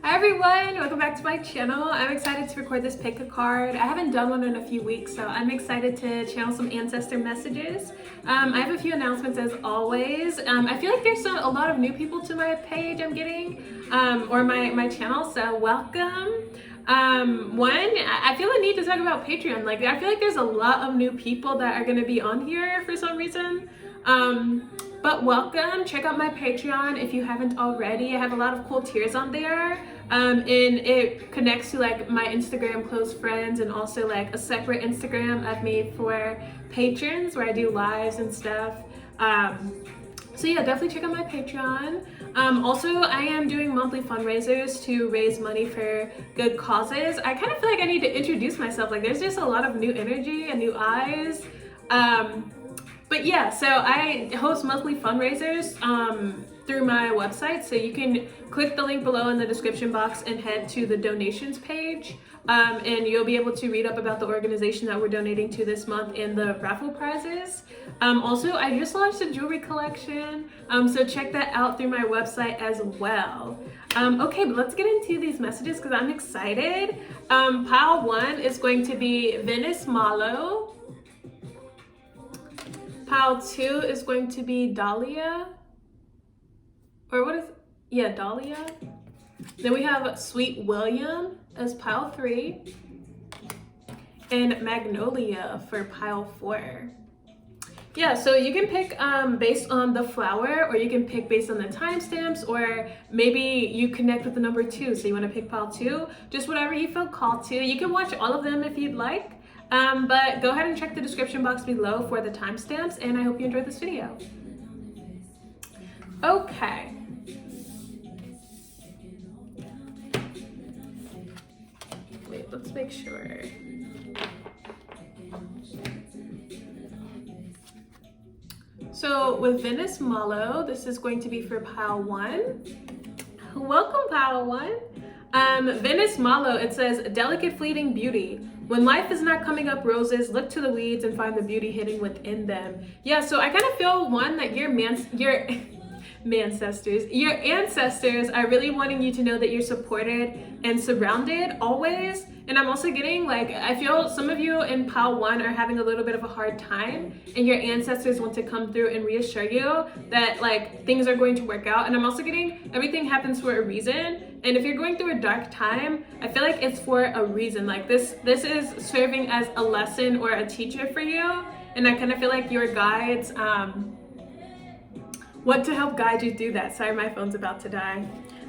Hi everyone, welcome back to my channel. I'm excited to record this pick a card. I haven't done one in a few weeks, so I'm excited to channel some ancestor messages. I have a few announcements as always. I feel like there's a lot of new people to my page I'm getting, or my channel, so welcome. I feel the need to talk about Patreon. Like, I feel like there's a lot of new people that are gonna be on here for some reason. But welcome, check out my Patreon if you haven't already. I have a lot of cool tiers on there, and it connects to like my Instagram close friends and also like a separate Instagram I've made for patrons where I do lives and stuff. So yeah, definitely check out my Patreon. Also, I am doing monthly fundraisers to raise money for good causes. I kind of feel like I need to introduce myself. Like, there's just a lot of new energy and new eyes. But yeah, so I host monthly fundraisers through my website. So you can click the link below in the description box and head to the donations page. And you'll be able to read up about the organization that we're donating to this month and the raffle prizes. Also, I just launched a jewelry collection. So check that out through my website as well. Okay, but let's get into these messages because I'm excited. Pile 1 is going to be Venice Malo. Pile 2 is going to be Dahlia, or what is, yeah, Dahlia. Then we have Sweet William as pile 3, and Magnolia for pile 4. Yeah, so you can pick based on the flower, or you can pick based on the timestamps, or maybe you connect with the number 2, so you want to pick pile 2. Just whatever you feel called to. You can watch all of them if you'd like. But go ahead and check the description box below for the timestamps, and I hope you enjoyed this video. Okay. Wait, let's make sure. So with Venice Malo, this is going to be for pile 1. Welcome, pile 1. Venice Malo, it says, delicate fleeting beauty. When life is not coming up roses, look to the weeds and find the beauty hidden within them. Yeah, so I kind of feel, one, that your ancestors are really wanting you to know that you're supported and surrounded always. And I'm also getting, like, I feel some of you in pile 1 are having a little bit of a hard time, and your ancestors want to come through and reassure you that, like, things are going to work out. And I'm also getting everything happens for a reason. And if you're going through a dark time, I feel like it's for a reason. Like, this is serving as a lesson or a teacher for you. And I kind of feel like your guides want to help guide you through that. Sorry, my phone's about to die.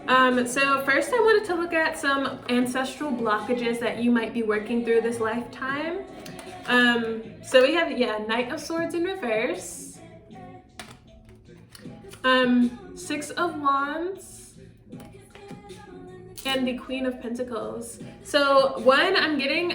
So first I wanted to look at some ancestral blockages that you might be working through this lifetime. So we have, Knight of Swords in reverse, 6 of Wands, and the Queen of Pentacles. So one, I'm getting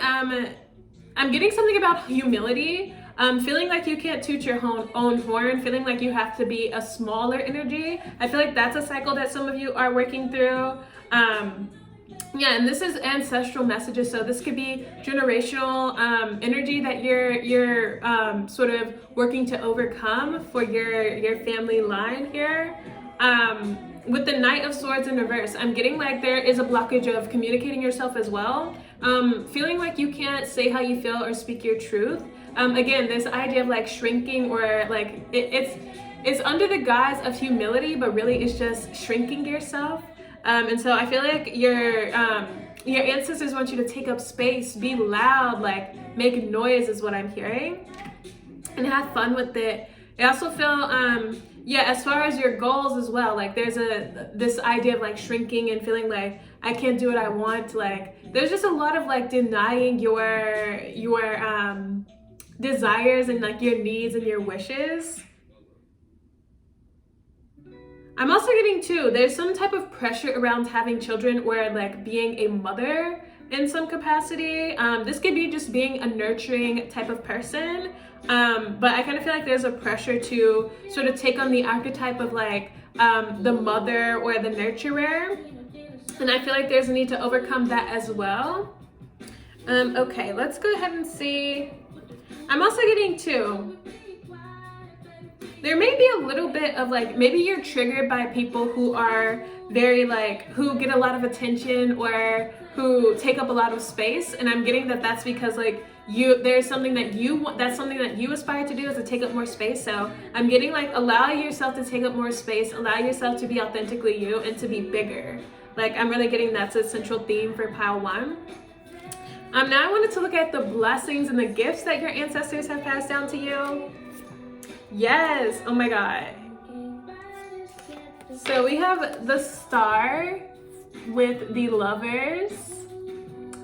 something about humility. Feeling like you can't toot your own horn, feeling like you have to be a smaller energy. I feel like that's a cycle that some of you are working through. Yeah, and this is ancestral messages, so this could be generational energy that you're sort of working to overcome for your family line here. With the Knight of Swords in reverse, I'm getting like there is a blockage of communicating yourself as well. Feeling like you can't say how you feel or speak your truth. Again, this idea of like shrinking, or like it's under the guise of humility, but really it's just shrinking yourself. And so I feel like your ancestors want you to take up space, be loud, like make noise is what I'm hearing, and have fun with it. I also feel, as far as your goals as well, like there's this idea of like shrinking and feeling like I can't do what I want. Like there's just a lot of like denying your desires and like your needs and your wishes. I'm also getting too, there's some type of pressure around having children or like being a mother in some capacity. This could be just being a nurturing type of person. But I kind of feel like there's a pressure to sort of take on the archetype of like the mother or the nurturer. And I feel like there's a need to overcome that as well. Okay, let's go ahead and see. I'm also getting too, there may be a little bit of like, maybe you're triggered by people who are very like, who get a lot of attention or who take up a lot of space. And I'm getting that that's because like there's something that you want, that's something that you aspire to do, is to take up more space. So I'm getting like, allow yourself to take up more space, allow yourself to be authentically you and to be bigger. Like I'm really getting that's a central theme for pile 1. Now I wanted to look at the blessings and the gifts that your ancestors have passed down to you. Yes, oh my God. So we have the Star with the Lovers,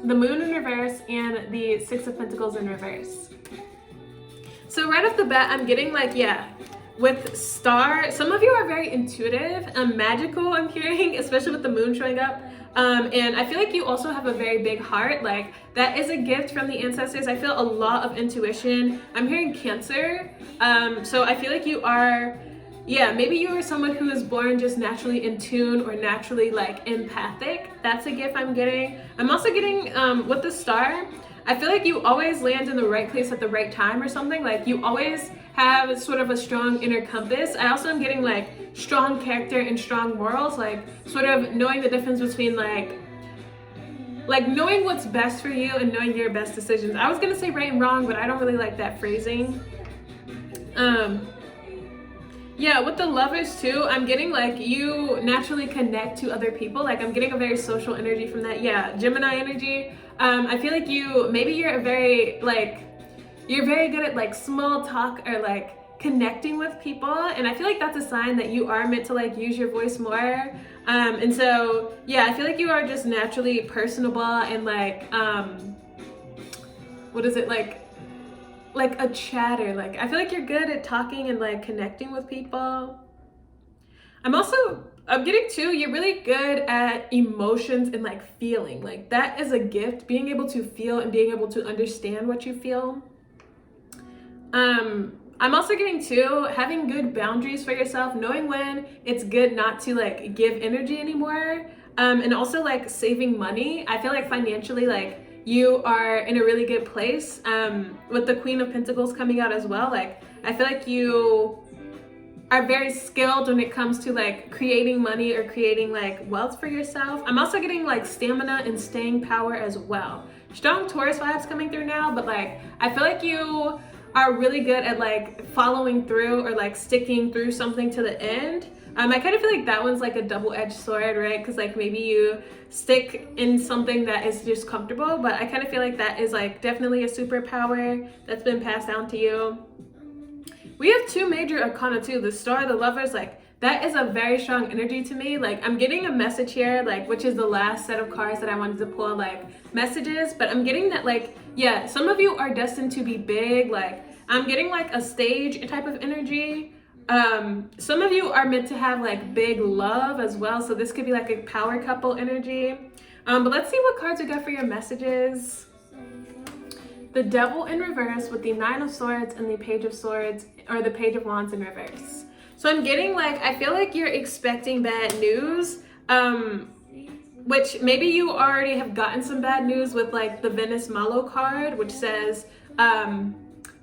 the Moon in reverse, and the Six of Pentacles in reverse. So right off the bat, I'm getting like, yeah, with Star, some of you are very intuitive and magical, I'm hearing, especially with the Moon showing up. And I feel like you also have a very big heart. Like that is a gift from the ancestors. I feel a lot of intuition. I'm hearing Cancer. So I feel like you are, yeah, maybe you are someone who is born just naturally in tune or naturally like empathic. That's a gift I'm getting. I'm also getting with the Star, I feel like you always land in the right place at the right time or something. Like you always have sort of a strong inner compass. I also am getting like strong character and strong morals, like sort of knowing the difference between like knowing what's best for you and knowing your best decisions. I was gonna say right and wrong, but I don't really like that phrasing. Yeah, with the Lovers too, I'm getting like you naturally connect to other people. Like I'm getting a very social energy from that. Yeah, Gemini energy. I feel like you're very good at like small talk or like connecting with people. And I feel like that's a sign that you are meant to like use your voice more. And so, yeah, I feel like you are just naturally personable and like, what is it, like a chatter. Like I feel like you're good at talking and like connecting with people. I'm getting too, you're really good at emotions and like feeling. Like that is a gift, being able to feel and being able to understand what you feel. I'm also getting too, having good boundaries for yourself, knowing when it's good not to like give energy anymore. And also like saving money. I feel like financially, like you are in a really good place. With the Queen of Pentacles coming out as well, like I feel like you are very skilled when it comes to like creating money or creating like wealth for yourself. I'm also getting like stamina and staying power as well. Strong Taurus vibes coming through now, but like I feel like you are really good at like following through or like sticking through something to the end. I kind of feel like that one's like a double-edged sword, right? Because like maybe you stick in something that is just comfortable, but I kind of feel like that is like definitely a superpower that's been passed down to you. We have 2 major arcana too, the Star, the Lovers. Like that is a very strong energy to me. Like I'm getting a message here, like which is the last set of cards that I wanted to pull, like messages, but I'm getting that like, yeah, some of you are destined to be big. Like I'm getting like a stage type of energy. Some of you are meant to have like big love as well, so this could be like a power couple energy. But let's see what cards we got for your messages. The Devil in reverse with the 9 of Swords and the Page of Swords, or the Page of Wands in reverse. So I'm getting like, I feel like you're expecting bad news, which maybe you already have gotten some bad news with like the Venus Malo card, which says,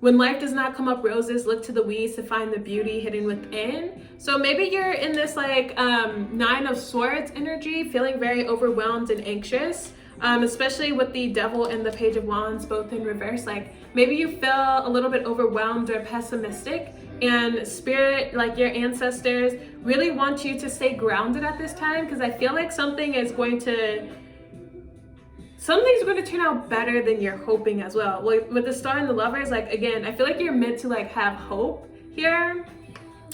when life does not come up roses, look to the weeds to find the beauty hidden within. So maybe you're in this like 9 of Swords energy, feeling very overwhelmed and anxious, especially with the Devil and the Page of Wands both in reverse. Like maybe you feel a little bit overwhelmed or pessimistic, and Spirit, like your ancestors, really want you to stay grounded at this time, because I feel like something's going to turn out better than you're hoping as well. With the Star and the Lovers, like again, I feel like you're meant to like have hope here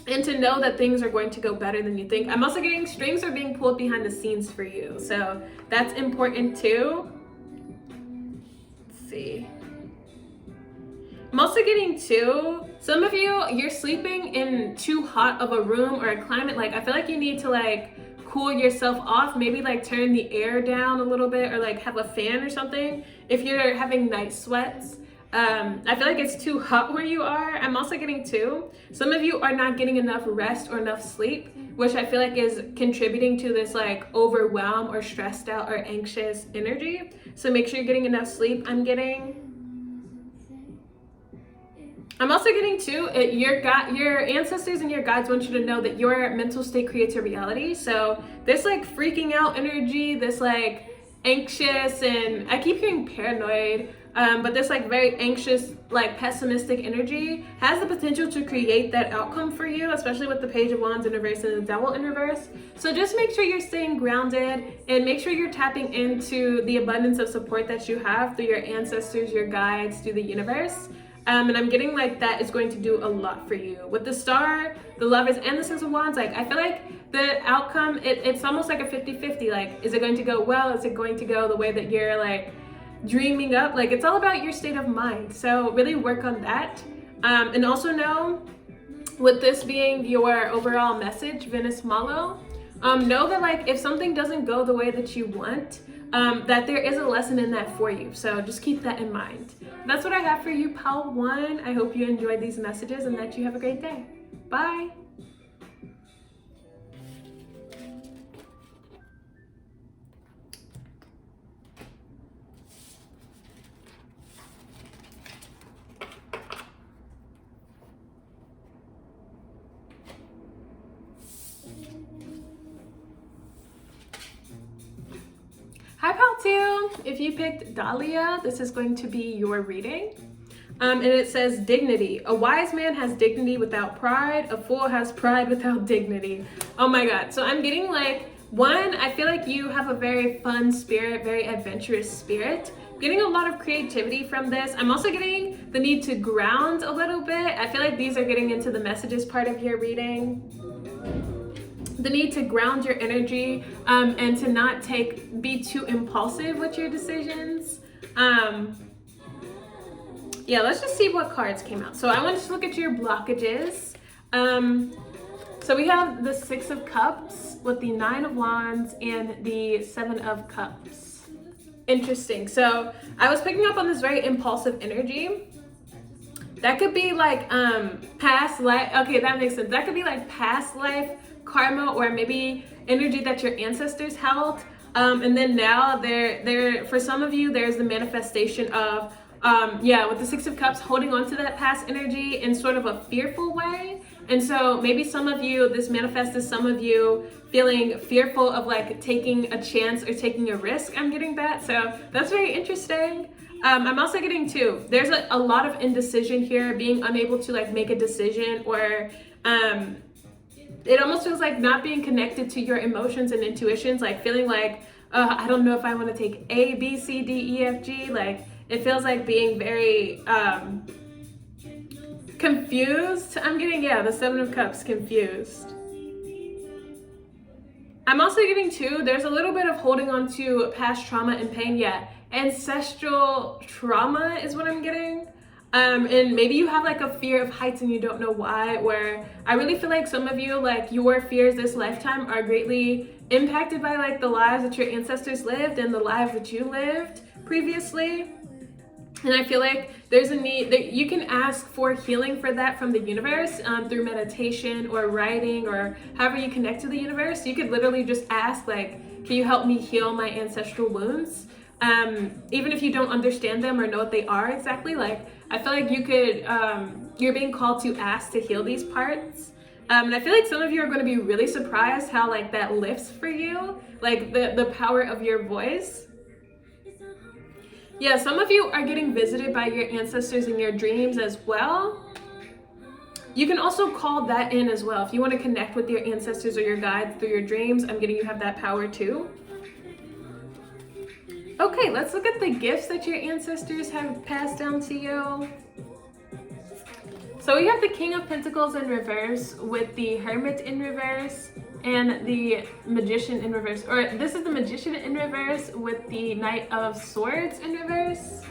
and to know that things are going to go better than you think. I'm also getting strings are being pulled behind the scenes for you, so that's important too. Let's see. I'm also getting too, some of you're sleeping in too hot of a room or a climate. Like I feel like you need to like cool yourself off, maybe like turn the air down a little bit, or like have a fan or something if you're having night sweats. I feel like it's too hot where you are. I'm also getting too, some of you are not getting enough rest or enough sleep, which I feel like is contributing to this like overwhelm or stressed out or anxious energy. So make sure you're getting enough sleep. I'm getting I'm also getting to it, your ancestors and your guides want you to know that your mental state creates your reality. So this like freaking out energy, this like anxious, and I keep hearing paranoid, but this like very anxious, like pessimistic energy has the potential to create that outcome for you, especially with the Page of Wands in reverse and the Devil in reverse. So just make sure you're staying grounded and make sure you're tapping into the abundance of support that you have through your ancestors, your guides, through the universe. And I'm getting like that is going to do a lot for you. With the Star, the Lovers, and the Six of Wands, like I feel like the outcome, it's almost like a 50-50. Like, is it going to go well? Is it going to go the way that you're like dreaming up? Like, it's all about your state of mind. So really work on that. And also know, with this being your overall message, Venus Malo, know that like if something doesn't go the way that you want, that there is a lesson in that for you. So just keep that in mind. That's what I have for you, Pal 1. I hope you enjoyed these messages and that you have a great day. Bye. Hi, Pal 2. If you picked Dahlia, this is going to be your reading. And it says dignity. A wise man has dignity without pride. A fool has pride without dignity. Oh my God. So I'm getting like, one, I feel like you have a very fun spirit, very adventurous spirit. Getting a lot of creativity from this. I'm also getting the need to ground a little bit. I feel like these are getting into the messages part of your reading. The need to ground your energy and to not be too impulsive with your decisions. Yeah, let's just see what cards came out. So I want to look at your blockages. So we have the Six of Cups with the Nine of Wands and the Seven of Cups. Interesting. So I was picking up on this very impulsive energy. That could be like past life. Okay, that makes sense. That could be like past life karma, or maybe energy that your ancestors held. And then now for some of you, there's the manifestation of with the Six of Cups, holding on to that past energy in sort of a fearful way. And so maybe some of you, this manifests as some of you feeling fearful of like taking a chance or taking a risk. I'm getting that. So that's very interesting. I'm also getting too, there's a lot of indecision here, being unable to like make a decision, or it almost feels like not being connected to your emotions and intuitions, like feeling like, I don't know if I want to take A, B, C, D, E, F, G. Like it feels like being very confused. I'm getting, the Seven of Cups, confused. I'm also getting too, there's a little bit of holding on to past trauma and pain. Ancestral trauma is what I'm getting. And maybe you have like a fear of heights and you don't know why, or I really feel like some of you, like your fears this lifetime are greatly impacted by like the lives that your ancestors lived and the lives that you lived previously. And I feel like there's a need that you can ask for healing for that from the universe through meditation or writing or however you connect to the universe. You could literally just ask like, can you help me heal my ancestral wounds? Even if you don't understand them or know what they are exactly, like I feel like you could, you're being called to ask to heal these parts. And I feel like some of you are going to be really surprised how like that lifts for you, like the power of your voice. Yeah, some of you are getting visited by your ancestors in your dreams as well. You can also call that in as well. If you want to connect with your ancestors or your guides through your dreams, I'm getting you have that power too. Okay, let's look at the gifts that your ancestors have passed down to you. So we have the King of Pentacles in reverse with the Hermit in reverse and the Magician in reverse. Or this is the Magician in reverse with the Knight of Swords in reverse.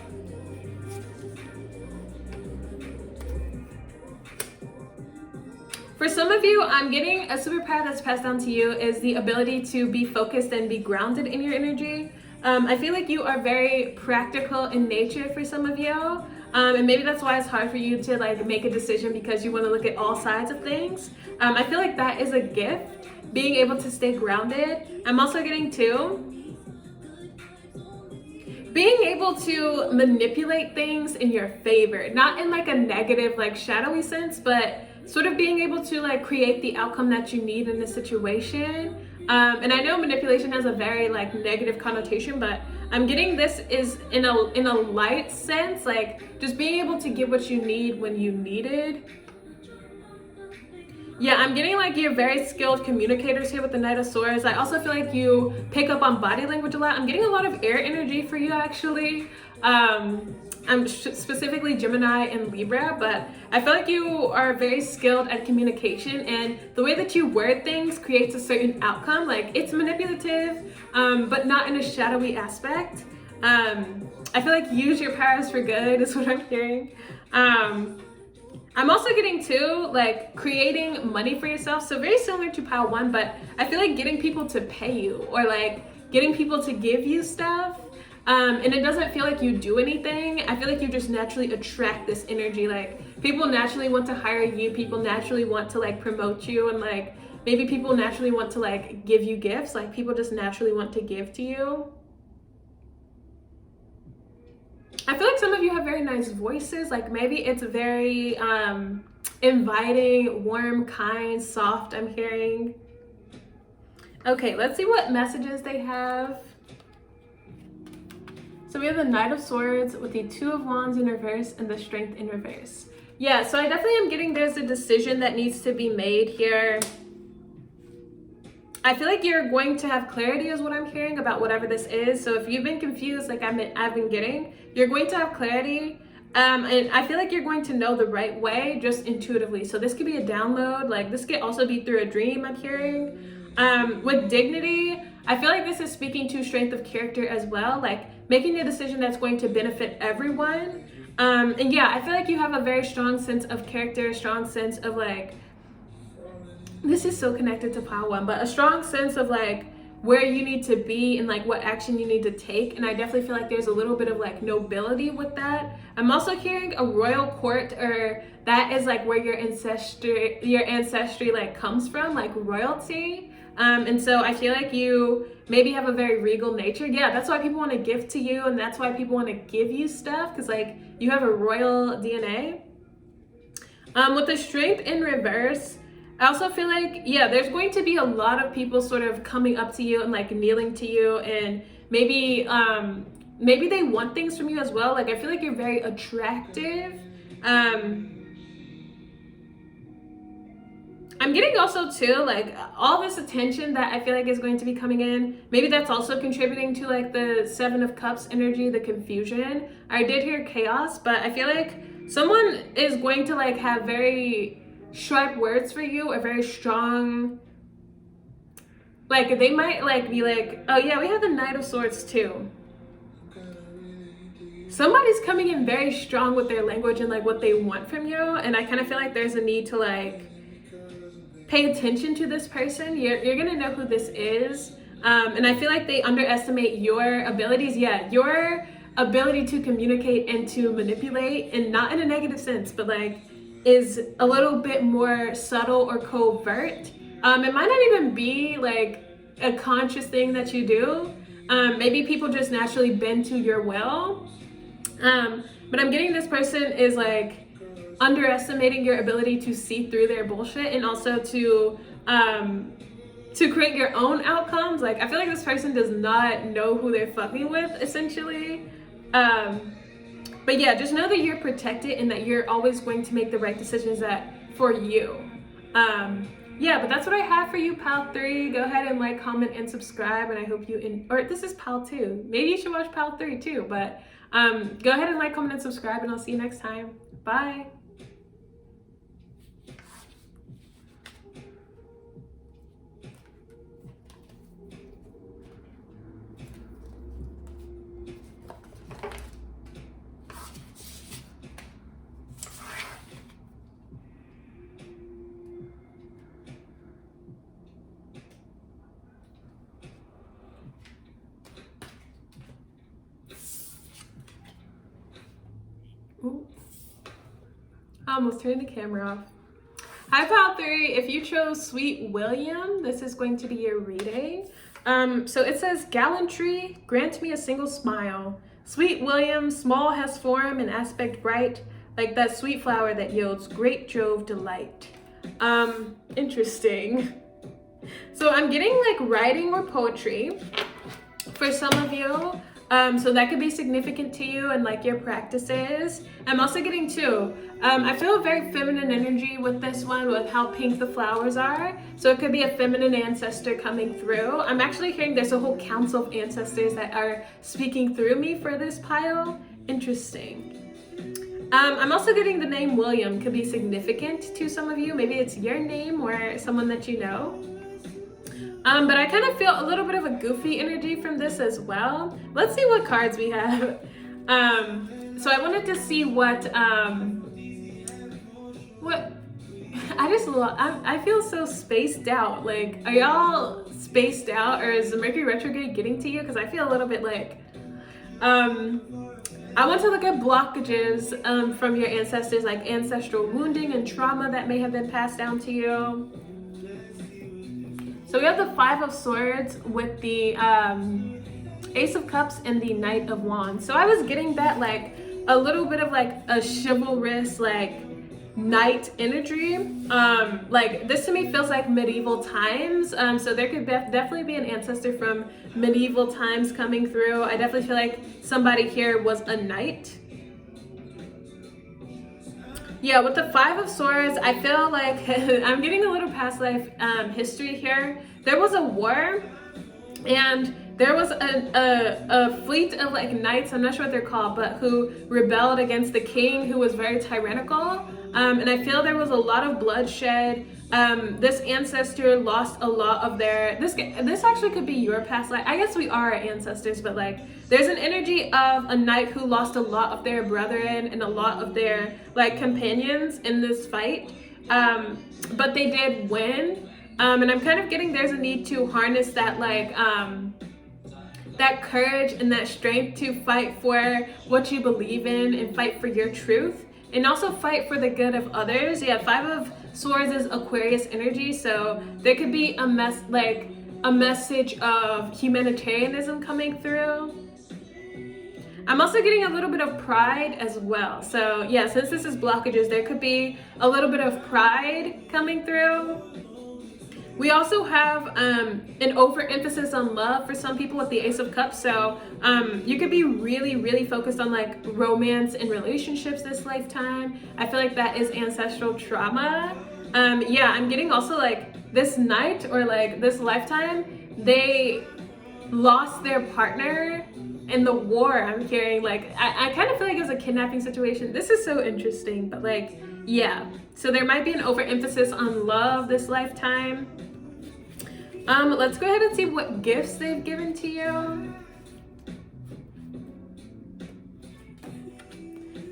For some of you, I'm getting a superpower that's passed down to you is the ability to be focused and be grounded in your energy. I feel like you are very practical in nature for some of you. And maybe that's why it's hard for you to like make a decision because you want to look at all sides of things. I feel like that is a gift, being able to stay grounded. I'm also getting too, being able to manipulate things in your favor, not in like a negative, like shadowy sense, but sort of being able to like create the outcome that you need in a situation. And I know manipulation has a very like negative connotation, but I'm getting this is in a light sense, like just being able to give what you need when you need it. Yeah, I'm getting like you're very skilled communicators here with the Knight of Swords. I also feel like you pick up on body language a lot. I'm getting a lot of air energy for you actually. I'm specifically Gemini and Libra, but I feel like you are very skilled at communication, and the way that you word things creates a certain outcome. Like it's manipulative, but not in a shadowy aspect. I feel like use your powers for good is what I'm hearing. I'm also getting too, like creating money for yourself. So very similar to pile 1, but I feel like getting people to pay you or like getting people to give you stuff. And it doesn't feel like you do anything. I feel like you just naturally attract this energy. Like people naturally want to hire you. People naturally want to like promote you, and like maybe people naturally want to like give you gifts. Like people just naturally want to give to you. I feel like some of you have very nice voices. Like maybe it's very inviting, warm, kind, soft, I'm hearing. Okay, let's see what messages they have. So we have the Knight of Swords with the Two of Wands in reverse and the Strength in reverse. Yeah, so I definitely am getting there's a decision that needs to be made here. I feel like you're going to have clarity is what I'm hearing about whatever this is. So if you've been confused like I've been getting, you're going to have clarity. And I feel like you're going to know the right way just intuitively. So this could be a download. Like this could also be through a dream, I'm hearing. With dignity, I feel like this is speaking to strength of character as well. Like making a decision that's going to benefit everyone. And yeah, I feel like you have a very strong sense of character, strong sense of like, this is so connected to pile 1, but a strong sense of like where you need to be and like what action you need to take. And I definitely feel like there's a little bit of like nobility with that. I'm also hearing a royal court, or that is like where your ancestry like comes from, like royalty. And so I feel like you maybe have a very regal nature. Yeah, that's why people want to give to you, and that's why people want to give you stuff, because like you have a royal DNA. With the Strength in reverse, I also feel like, yeah, there's going to be a lot of people sort of coming up to you and like kneeling to you, and maybe maybe they want things from you as well. Like I feel like you're very attractive. I'm getting also too like all this attention that I feel like is going to be coming in. Maybe that's also contributing to like the 7 of Cups energy, the confusion. I did hear chaos, but I feel like someone is going to like have very sharp words for you, or very strong, like they might like be like, oh yeah, we have the Knight of Swords too. Somebody's coming in very strong with their language and like what they want from you, and I kind of feel like there's a need to like pay attention to this person. You're gonna know who this is, and I feel like they underestimate your abilities. Yeah, your ability to communicate and to manipulate, and not in a negative sense, but like is a little bit more subtle or covert. It might not even be like a conscious thing that you do. Maybe people just naturally bend to your will. But I'm getting this person is like underestimating your ability to see through their bullshit, and also to create your own outcomes. Like I feel like this person does not know who they're fucking with, essentially. But yeah, just know that you're protected and that you're always going to make the right decisions that for you. Yeah, but that's what I have for you, pile 3. Go ahead and like, comment, and subscribe, and I hope you or this is pile 2. Maybe you should watch pile 3 too, but go ahead and like, comment, and subscribe, and I'll see you next time. Bye. Ooh. I almost turned the camera off. Hi, pile 3. If you chose Sweet William, this is going to be your reading. So it says, gallantry, grant me a single smile. Sweet William, small has form and aspect bright, like that sweet flower that yields great Jove delight. Interesting. So I'm getting like writing or poetry for some of you. So that could be significant to you and like your practices. I'm also getting too, I feel a very feminine energy with this one, with how pink the flowers are. So it could be a feminine ancestor coming through. I'm actually hearing there's a whole council of ancestors that are speaking through me for this pile. Interesting. I'm also getting the name William could be significant to some of you. Maybe it's your name or someone that you know. But I kind of feel a little bit of a goofy energy from this as well. Let's see what cards we have. So I wanted to see what I feel so spaced out. Like, are y'all spaced out, or is the Mercury retrograde getting to you? Because I feel a little bit like, I want to look at blockages from your ancestors, like ancestral wounding and trauma that may have been passed down to you. So we have the Five of Swords with the Ace of Cups and the Knight of Wands. So I was getting that like a little bit of like a chivalrous like knight energy. Like this to me feels like medieval times. So there could definitely be an ancestor from medieval times coming through. I definitely feel like somebody here was a knight. Yeah, with the Five of Swords, I feel like I'm getting a little past life history here. There was a war, and there was a fleet of like knights, I'm not sure what they're called, but who rebelled against the king, who was very tyrannical. And I feel there was a lot of bloodshed. This ancestor lost a lot of their, this actually could be your past life. I guess we are ancestors, but like there's an energy of a knight who lost a lot of their brethren and a lot of their like companions in this fight. But they did win. And I'm kind of getting there's a need to harness that like, that courage and that strength to fight for what you believe in and fight for your truth. And also fight for the good of others. Yeah, Five of Swords is Aquarius energy, so there could be a message of humanitarianism coming through. I'm also getting a little bit of pride as well. So yeah, since this is blockages, there could be a little bit of pride coming through. We also have an overemphasis on love for some people with the Ace of Cups. So you could be really, really focused on like romance and relationships this lifetime. I feel like that is ancestral trauma. Yeah, I'm getting also like this night or like this lifetime, they lost their partner in the war. I'm hearing like, I kind of feel like it was a kidnapping situation. This is so interesting, but like, yeah. So there might be an overemphasis on love this lifetime. Let's go ahead and see what gifts they've given to you.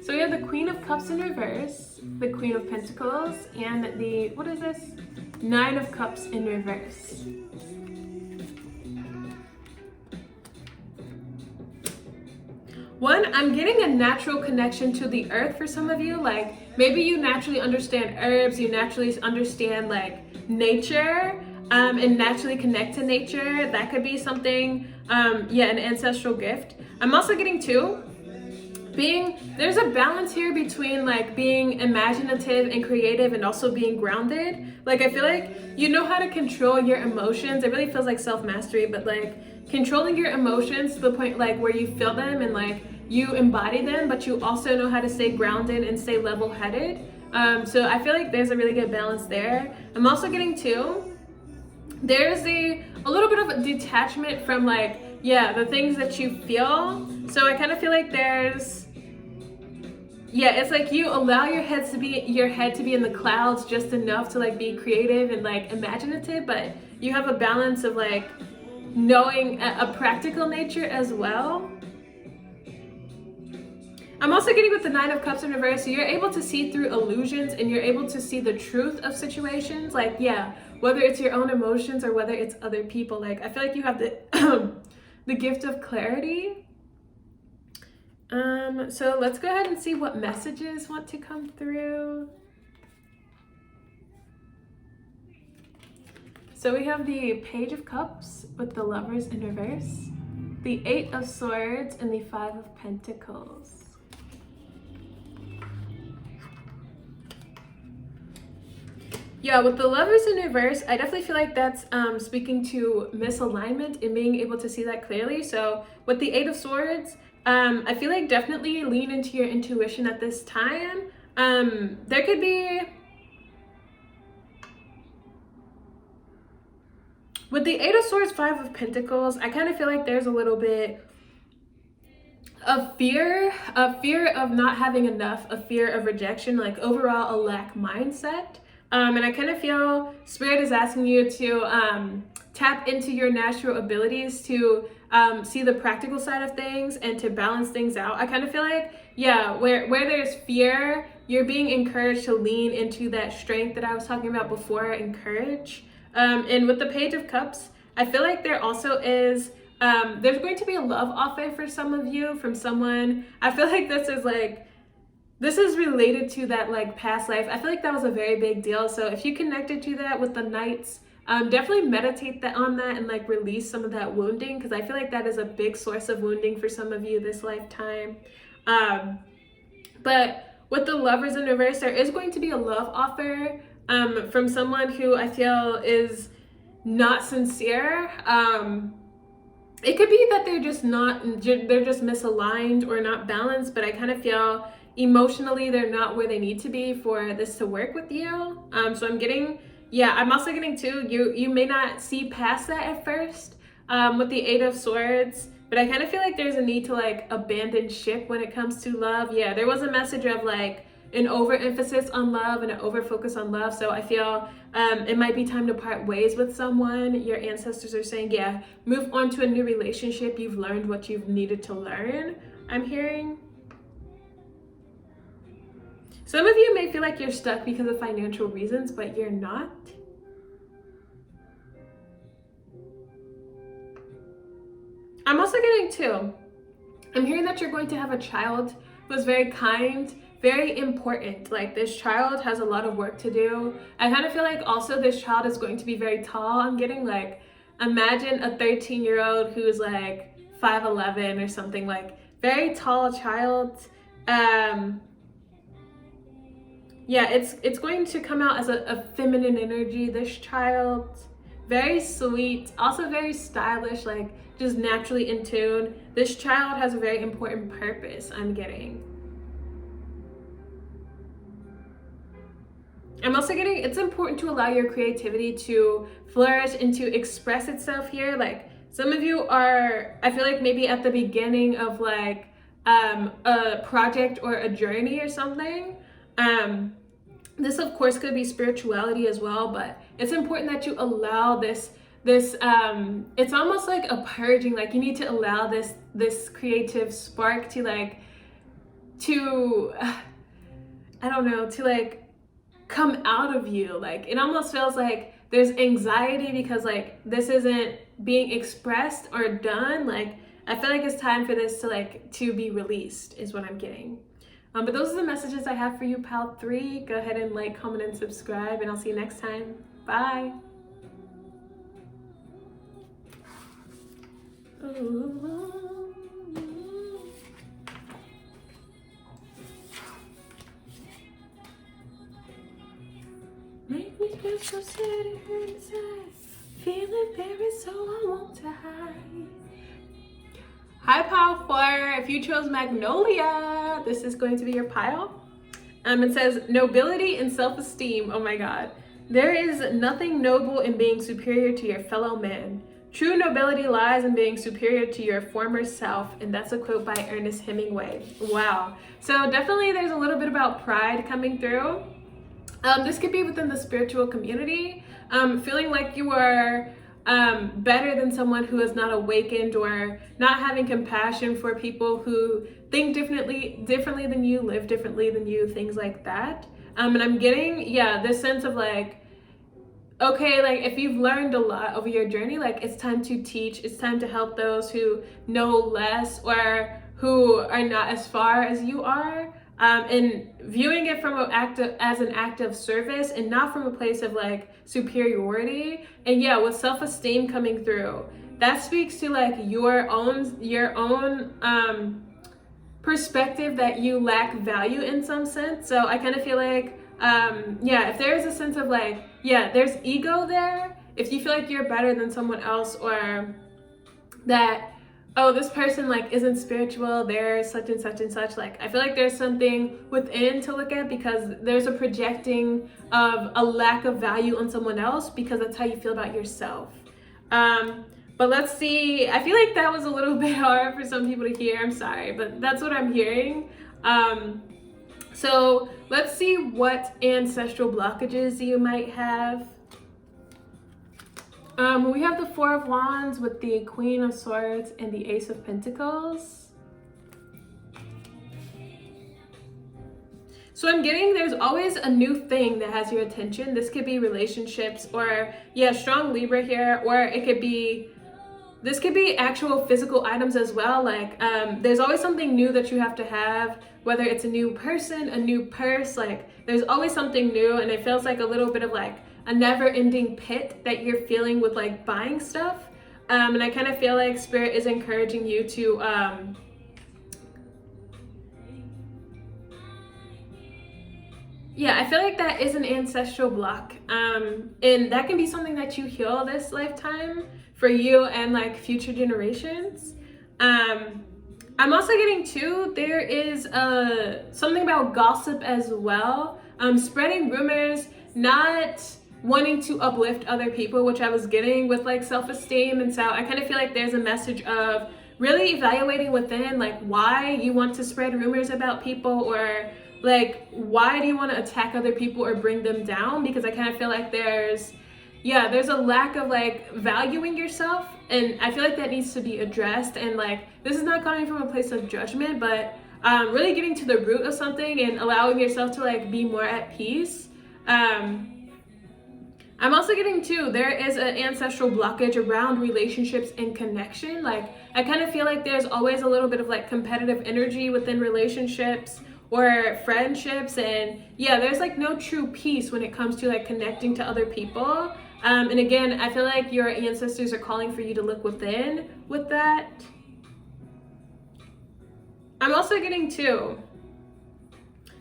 So we have the Queen of Cups in reverse, the Queen of Pentacles, and the, what is this? Nine of Cups in reverse. One, I'm getting a natural connection to the earth for some of you. Like maybe you naturally understand herbs, you naturally understand like nature. And naturally connect to nature. That could be something, yeah, an ancestral gift. I'm also getting too, there's a balance here between like being imaginative and creative and also being grounded. Like I feel like you know how to control your emotions. It really feels like self-mastery, but like controlling your emotions to the point like where you feel them and like you embody them, but you also know how to stay grounded and stay level-headed. So I feel like there's a really good balance there. I'm also getting too, there's a little bit of a detachment from like, yeah, the things that you feel. So I kind of feel like there's, yeah, it's like you allow your head to be in the clouds just enough to like be creative and like imaginative, but you have a balance of like knowing a practical nature as well. I'm also getting with the Nine of Cups in reverse, so you're able to see through illusions and you're able to see the truth of situations. Like, yeah, whether it's your own emotions or whether it's other people. Like, I feel like you have the the gift of clarity. So let's go ahead and see what messages want to come through. So we have the Page of Cups with the Lovers in reverse. the Eight of Swords and the Five of Pentacles. Yeah, with the Lovers in reverse, I definitely feel like that's speaking to misalignment and being able to see that clearly. So with the Eight of Swords, I feel like definitely lean into your intuition at this time. There could be, with the Eight of Swords, Five of Pentacles, I kind of feel like there's a little bit of fear of not having enough, a fear of rejection, like overall a lack mindset. And I kind of feel Spirit is asking you to tap into your natural abilities to see the practical side of things and to balance things out. I kind of feel like, yeah, where there's fear, you're being encouraged to lean into that strength that I was talking about before, encourage. And with the Page of Cups, I feel like there also is, there's going to be a love offer for some of you from someone. I feel like this is related to that like past life. I feel like that was a very big deal. So if you connected to that with the Knights, definitely meditate on that and like release some of that wounding, because I feel like that is a big source of wounding for some of you this lifetime. But with the Lovers in reverse, there is going to be a love offer from someone who I feel is not sincere. It could be that they're just misaligned or not balanced, but I kind of feel emotionally they're not where they need to be for this to work with you. So I'm getting, yeah, I'm also getting too, you may not see past that at first with the Eight of Swords, but I kind of feel like there's a need to like abandon ship when it comes to love. Yeah, there was a message of like an overemphasis on love and an overfocus on love. So I feel it might be time to part ways with someone. Your ancestors are saying, yeah, move on to a new relationship. You've learned what you've needed to learn, I'm hearing. Some of you may feel like you're stuck because of financial reasons, but you're not. I'm also getting too, I'm hearing that you're going to have a child who's very kind, very important. Like this child has a lot of work to do. I kind of feel like also this child is going to be very tall. I'm getting like, imagine a 13-year-old who's like 5'11" or something, like very tall child. Yeah, it's going to come out as a feminine energy, this child. Very sweet, also very stylish, like just naturally in tune. This child has a very important purpose, I'm getting. I'm also getting, it's important to allow your creativity to flourish and to express itself here. Like some of you are, I feel like maybe at the beginning of like a project or a journey or something. This of course could be spirituality as well, but it's important that you allow this it's almost like a purging. Like you need to allow this creative spark to like, I don't know, to like come out of you. Like it almost feels like there's anxiety because like this isn't being expressed or done. Like I feel like it's time for this to be released is what I'm getting. But those are the messages I have for you, Pal 3. Go ahead and like, comment, and subscribe, and I'll see you next time. Bye. Make me feel so sad inside, feeling very so I want to hide. Hi, pile 4. If you chose Magnolia, this is going to be your pile. It says nobility and self-esteem. Oh my God. There is nothing noble in being superior to your fellow man. True nobility lies in being superior to your former self. And that's a quote by Ernest Hemingway. Wow. So definitely there's a little bit about pride coming through. This could be within the spiritual community. Feeling like you are better than someone who is not awakened, or not having compassion for people who think differently than you, live differently than you, things like that. And I'm getting, yeah, this sense of like, okay, like if you've learned a lot over your journey, like it's time to teach, it's time to help those who know less or who are not as far as you are. And viewing it from as an act of service and not from a place of like superiority. And yeah, with self-esteem coming through, that speaks to like your own perspective that you lack value in some sense. So I kind of feel like, yeah, if there's a sense of like, yeah, there's ego there. If you feel like you're better than someone else, or that, oh, this person like isn't spiritual, they're such and such and such, like I feel like there's something within to look at, because there's a projecting of a lack of value on someone else because that's how you feel about yourself. But let's see, I feel like that was a little bit hard for some people to hear, I'm sorry, but that's what I'm hearing. So let's see what ancestral blockages you might have. We have the Four of Wands with the Queen of Swords and the Ace of Pentacles. So I'm getting there's always a new thing that has your attention. This could be relationships, or yeah, strong Libra here, or it could be, this could be actual physical items as well. Like there's always something new that you have to have, whether it's a new person, a new purse, like there's always something new, and it feels like a little bit of like a never-ending pit that you're feeling with like buying stuff. And I kind of feel like Spirit is encouraging you to yeah, I feel like that is an ancestral block, and that can be something that you heal this lifetime for you and like future generations. I'm also getting too, there is something about gossip as well, spreading rumors, not wanting to uplift other people, which I was getting with like self-esteem. And so I kind of feel like there's a message of really evaluating within, like why you want to spread rumors about people, or like why do you want to attack other people or bring them down, because I kind of feel like there's a lack of like valuing yourself, and I feel like that needs to be addressed. And like this is not coming from a place of judgment, but really getting to the root of something and allowing yourself to like be more at peace. I'm also getting too, there is an ancestral blockage around relationships and connection. Like I kind of feel like there's always a little bit of like competitive energy within relationships or friendships, and yeah, there's like no true peace when it comes to like connecting to other people. And again, I feel like your ancestors are calling for you to look within with that. I'm also getting too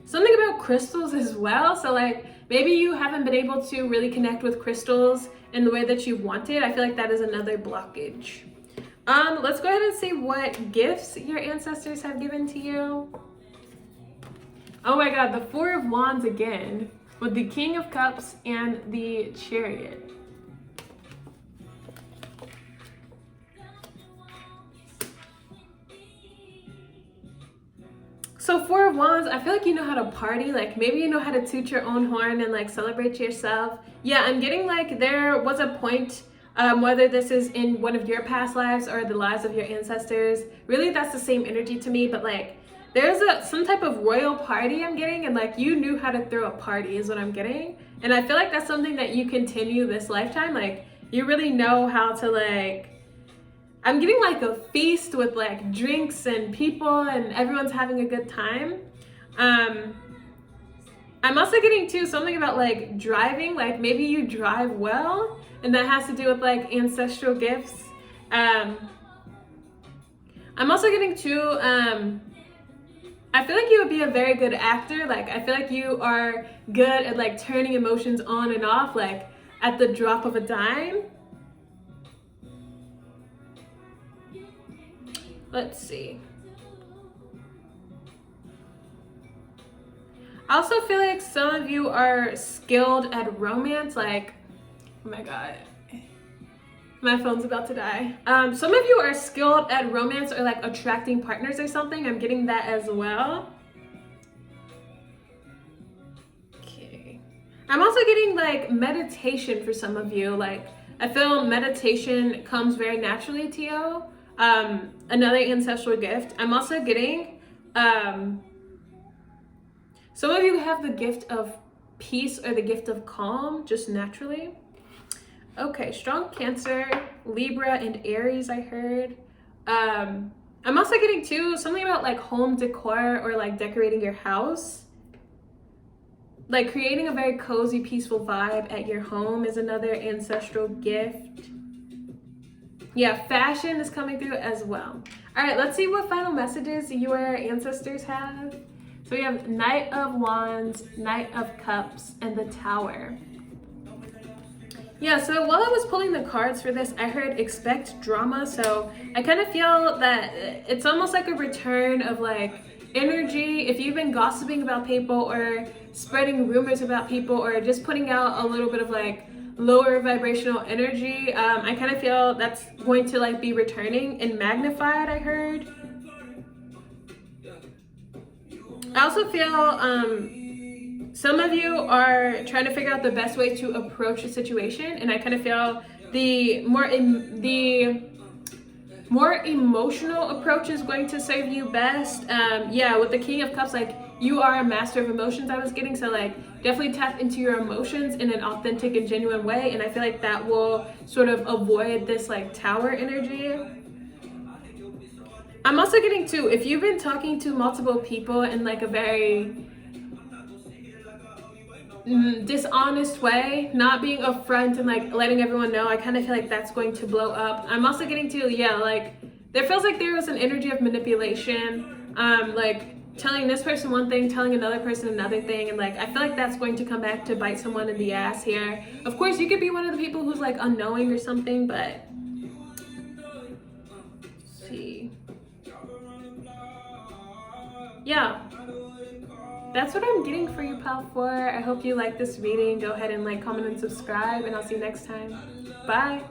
something about crystals as well. So like maybe you haven't been able to really connect with crystals in the way that you wanted. I feel like that is another blockage. Let's go ahead and see what gifts your ancestors have given to you. Oh my God, the Four of Wands again, with the King of Cups and the Chariot. So Four of Wands, I feel like you know how to party, like maybe you know how to toot your own horn and like celebrate yourself. Yeah, I'm getting like there was a point, whether this is in one of your past lives or the lives of your ancestors, really that's the same energy to me, but like there's some type of royal party I'm getting, and like you knew how to throw a party is what I'm getting. And I feel like that's something that you continue this lifetime. Like you really know how to like, I'm getting like a feast with like drinks and people and everyone's having a good time. I'm also getting too something about like driving, like maybe you drive well, and that has to do with like ancestral gifts. I'm also getting too, I feel like you would be a very good actor. Like I feel like you are good at like turning emotions on and off, like at the drop of a dime. Let's see. I also feel like some of you are skilled at romance. Like, oh my God, my phone's about to die. Some of you are skilled at romance or like attracting partners or something. I'm getting that as well. Okay. I'm also getting like meditation for some of you. Like I feel meditation comes very naturally to you. Another ancestral gift. I'm also getting, some of you have the gift of peace or the gift of calm just naturally. Okay, strong Cancer, Libra, and Aries, I heard. I'm also getting too something about like home decor or like decorating your house. Like creating a very cozy, peaceful vibe at your home is another ancestral gift. Yeah, fashion is coming through as well. All right, let's see what final messages your ancestors have. So we have Knight of Wands, Knight of Cups, and the Tower. Yeah, so while I was pulling the cards for this, I heard expect drama. So I kind of feel that it's almost like a return of like energy. If you've been gossiping about people or spreading rumors about people or just putting out a little bit of like lower vibrational energy, I kind of feel that's going to like be returning and magnified, I heard. I also feel some of you are trying to figure out the best way to approach a situation, and I kind of feel the more emotional approach is going to serve you best. Yeah, with the King of Cups, like you are a master of emotions, I was getting, so like definitely tap into your emotions in an authentic and genuine way, and I feel like that will sort of avoid this like Tower energy. I'm also getting too, if you've been talking to multiple people in like a very dishonest way, not being upfront and like letting everyone know, I kind of feel like that's going to blow up. I'm also getting to, yeah, like there feels like there was an energy of manipulation, like telling this person one thing, telling another person another thing, and like I feel like that's going to come back to bite someone in the ass here. Of course, you could be one of the people who's like unknowing or something, but let's see. Yeah, that's what I'm getting for you, pal 4. I hope you like this reading. Go ahead and like, comment, and subscribe, and I'll see you next time. Bye.